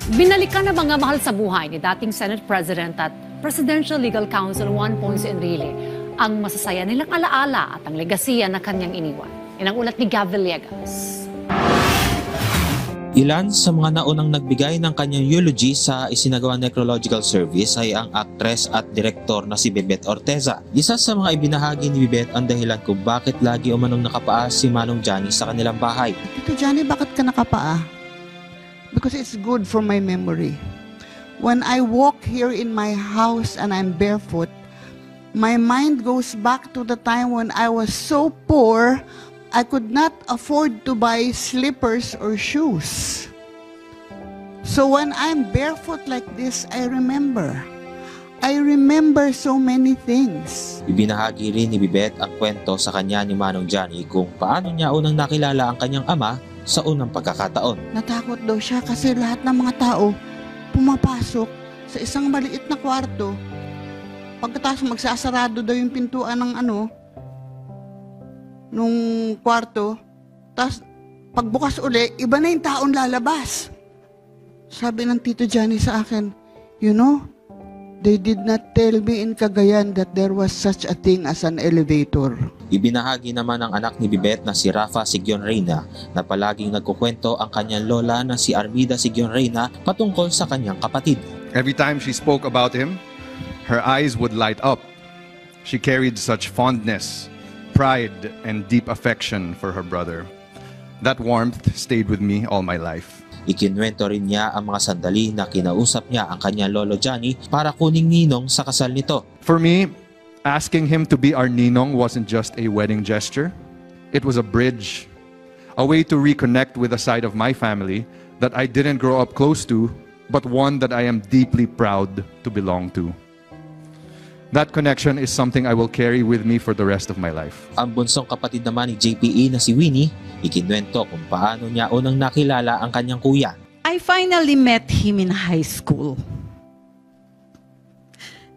Binalikan na mga mahal sa buhay ni dating Senate President at Presidential Legal Counsel Juan Ponce Enrile ang masasaya nilang alaala at ang legasiya na kanyang iniwan. Yan ang ulat ni Gav Villegas. Ilan sa mga naunang nagbigay ng kanyang eulogy sa isinagawang necrological service ay ang aktres at direktor na si Bebet Orteza. Isa sa mga ibinahagi ni Bebet ang dahilan kung bakit lagi umanong nakapaa si Manong Johnny sa kanilang bahay. Tito Johnny, bakit ka nakapaa? Because it's good for my memory. When I walk here in my house and I'm barefoot, my mind goes back to the time when I was so poor, I could not afford to buy slippers or shoes. So when I'm barefoot like this, I remember so many things. Ibinahagi rin ni Bebet ang kwento sa kanya ni Manong Johnny kung paano niya unang nakilala ang kanyang ama sa unang pagkakataon. Natakot daw siya kasi lahat ng mga tao pumapasok sa isang maliit na kwarto. Pagkatapos magsasarado daw yung pintuan ng nung kwarto. Tapos pagbukas uli, iba na yung taon lalabas. Sabi ng Tito Johnny sa akin, you know, they did not tell me in Cagayan that there was such a thing as an elevator. Ibinahagi naman ng anak ni Bebet na si Rafa Sigyon Reyna na palaging nagkukwento ang kanyang lola na si Armida Sigyon Reyna patungkol sa kanyang kapatid. Every time she spoke about him, her eyes would light up. She carried such fondness, pride, and deep affection for her brother. That warmth stayed with me all my life. Ikinwento rin niya ang mga sandali na kinausap niya ang kanyang lolo Johnny para kuning ninong sa kasal nito. For me, asking him to be our ninong wasn't just a wedding gesture. It was a bridge, a way to reconnect with a side of my family that I didn't grow up close to, but one that I am deeply proud to belong to. That connection is something I will carry with me for the rest of my life. Ang bunsong kapatid naman ni JPE na si Winnie, ikinwento kung paano niya unang nakilala ang kanyang kuya. I finally met him in high school.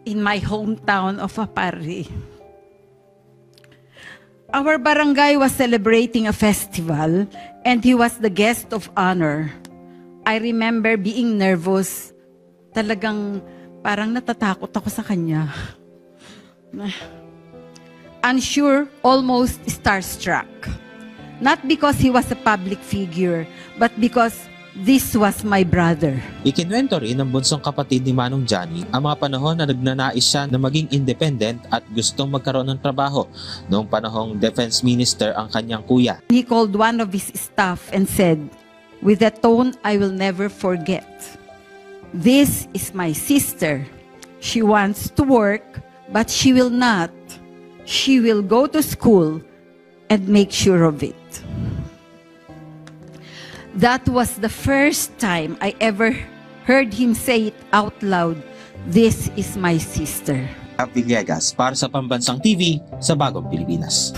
In my hometown of Aparri. Our barangay was celebrating a festival and he was the guest of honor. I remember being nervous. Talagang parang natatakot ako sa kanya. Unsure, almost starstruck. Not because he was a public figure, but because this was my brother. Ikinwento rin ng bunsong kapatid ni Manong Johnny ang mga panahon na nagnanais siya na maging independent at gustong magkaroon ng trabaho noong panahong defense minister ang kanyang kuya. He called one of his staff and said, with a tone I will never forget, "This is my sister. She wants to work, but she will not. She will go to school and make sure of it." That was the first time I ever heard him say it out loud, "This is my sister." Gav Villegas para sa Pambansang TV sa Bagong Pilipinas.